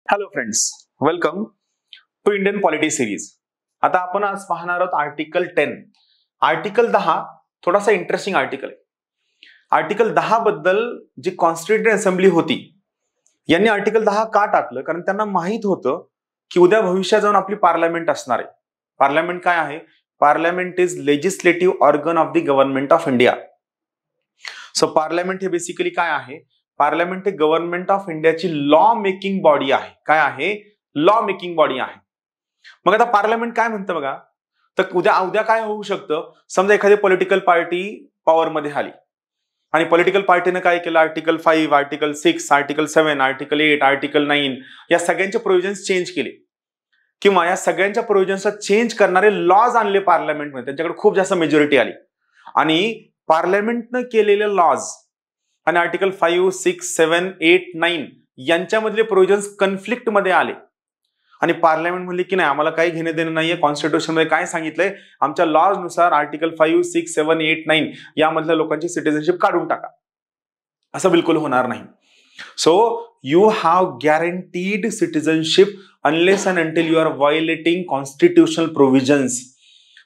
Hello friends, welcome to Indian polity series. आता आपण आज पाहणार आहोत आर्टिकल 10. आर्टिकल 10 थोडासा इंटरेस्टिंग आर्टिकल आहे. आर्टिकल 10 बद्दल जी कॉन्स्टिट्युएंट असेंब्ली होती यांनी आर्टिकल 10 का टाकलं? कारण त्यांना माहित होतं की उद्या भविष्यात जाऊन आपली पार्लमेंट असणार आहे. पार्लमेंट काय आहे? Parliament is legislative organ of the government of India. So parliament हे बेसिकली काय आहे? पार्लमेंट हे गव्हर्नमेंट ऑफ इंडियाची लॉ मेकिंग बॉडी आहे. काय आहे? लॉ मेकिंग बॉडी आहे. मग आता पार्लमेंट काय म्हणतं बघा, तर उद्या काय होऊ शकतं? समजा एखादी पॉलिटिकल पार्टी पॉवरमध्ये आली आणि पॉलिटिकल पार्टीने काय केलं? Article 5, article 6, article 7, article 8, article 9 या सगळ्यांचे प्रोव्हिजन्स चेंज केले किंवा या सगळ्यांच्या प्रोव्हिजन्सला चेंज करणारे लॉज आणले पार्लमेंटमध्ये. त्यांच्याकडे खूप जास्त मेजॉरिटी आली आणि पार्लमेंटनं केलेले लॉज आणि आर्टिकल 5, 6, 7, 8, 9 यांच्यामधले प्रोव्हिजन्स कन्फ्लिक्ट मध्ये आले आणि पार्लमेंट म्हणले की नाही, आम्हाला काही घेणे देणं नाहीये. कॉन्स्टिट्यूशन मध्ये काय सांगितलंय? आमच्या लॉज नुसार आर्टिकल 5, 6, 7, 8, 9 यामधल्या लोकांची सिटिझनशिप काढून टाका. असं बिलकुल होणार नाही. So you have guaranteed citizenship unless and until you are violating constitutional provisions.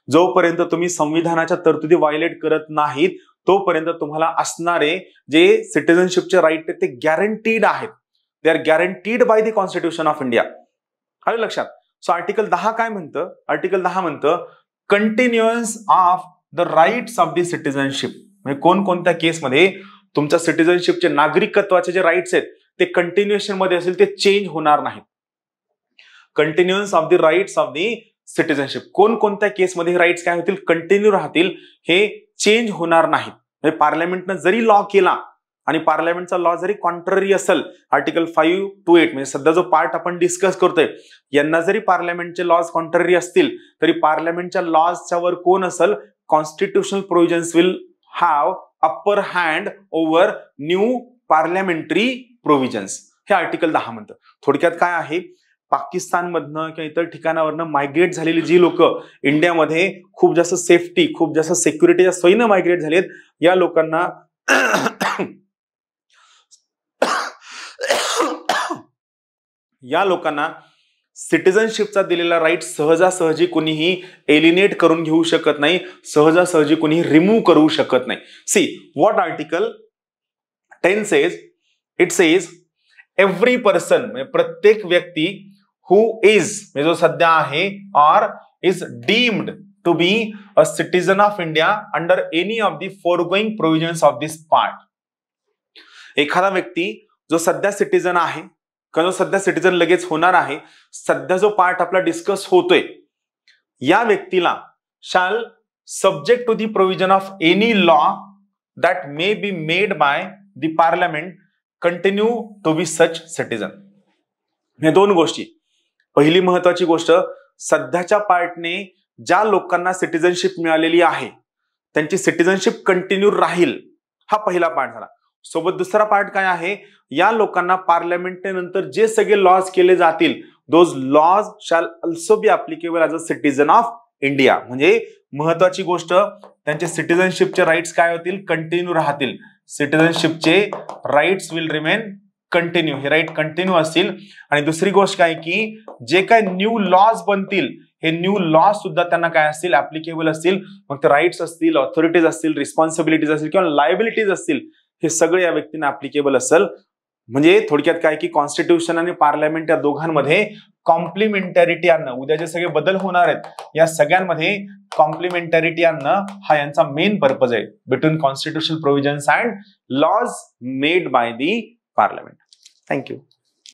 जोपर्यंत तुम्ही संविधानाच्या तरतुदी व्हायोलेट करत नाहीत तोपर्यंत तुम्हाला असणारे जे सिटिझनशिपचे राईट ते गॅरंटीड आहेत. They are guaranteed by the constitution of India. आलं लक्षात? सो आर्टिकल 10 काय म्हणतं? आर्टिकल 10 म्हणतं continuance of the rights of the citizenship. म्हणजे कोणकोणत्या केसमध्ये तुमच्या सिटिझनशिपचे नागरिकत्वाचे जे राईट्स आहेत ते कंटिन्युएशन मध्ये असेल, ते चेंज होणार नाहीत. Continuance of the rights of the citizenship, कोणकोणत्या केसमध्ये राईट्स काय होतील? कंटिन्यू राहतील, हे चेंज होणार नाहीत. म्हणजे पार्लमेंटनं जरी लॉ केला आणि पार्लमेंटचा लॉ जरी कॉन्ट्ररी असेल, आर्टिकल 5 to 8 म्हणजे सध्या जो पार्ट आपण डिस्कस करतोय यांना जरी पार्लमेंटचे लॉज कॉन्ट्ररी असतील तरी पार्लमेंटच्या लॉजच्या वर कोण असेल? Constitutional provisions will have upper hand over new parliamentary provisions. हे आर्टिकल 10 म्हणतं. थोडक्यात काय आहे? पाकिस्तानमधनं किंवा इतर ठिकाणावरनं मायग्रेट झालेली जी लोक इंडियामध्ये खूप जास्त सेफ्टी, खूप जास्त सिक्युरिटीच्या सोयीनं मायग्रेट झालेत, या लोकांना सिटिझनशिपचा दिलेला राईट सहजासहजी कोणीही एलिनेट करून घेऊ शकत नाही, सहजासहजी कोणीही रिमूव्ह करू शकत नाही. See what article 10 says? It says every person, म्हणजे प्रत्येक व्यक्ती हु इज, म्हणजे जो सध्या आहे, or is deemed to be a citizen of India under any of the foregoing provisions of this part. एखादा व्यक्ती जो सध्या सिटीजन आहे किंवा जो सध्या सिटीजन लगेच होणार आहे, सध्या जो पार्ट आपला डिस्कस होतोय, या व्यक्तीला shall subject to the provision of any law that may be made by the parliament continue to be such citizen. हे दोन गोष्टी. पहिली महत्वाची गोष्ट, सध्याच्या पार्टने ज्या लोकांना सिटिझनशिप मिळालेली आहे त्यांची सिटिझनशिप कंटिन्यू राहील, हा पहिला पार्ट झाला. सोबत दुसरा पार्ट काय आहे? या लोकांना पार्लमेंटने नंतर जे सगळे लॉज केले जातील, those laws shall also be applicable as a citizen of India. म्हणजे महत्वाची गोष्ट, त्यांचे सिटिझनशिपचे राईट्स काय होतील? कंटिन्यू राहतील. सिटिझनशिपचे राईट्स विल रिमेन कंटिन्यू, हे राईट कंटिन्यू असतील. आणि दुसरी गोष्ट काय की जे काय न्यू लॉज बनतील, हे न्यू लॉ सुद्धा त्यांना काय असतील? ऍप्लिकेबल असतील. मग ते राईट्स असतील, ऑथॉरिटीज असतील, रिस्पॉन्सिबिलिटीज असतील किंवा लायबिलिटीज असतील, हे सगळे या व्यक्तींना ऍप्लिकेबल असेल. म्हणजे थोडक्यात काय की कॉन्स्टिट्यूशन आणि पार्लमेंट या दोघांमध्ये कॉम्प्लिमेंटॅरिटी आणणं, उद्या जे सगळे बदल होणार आहेत या सगळ्यांमध्ये कॉम्प्लिमेंटॅरिटी आणणं हा यांचा मेन पर्पज आहे between constitutional provisions and laws made by the parliament. Thank you.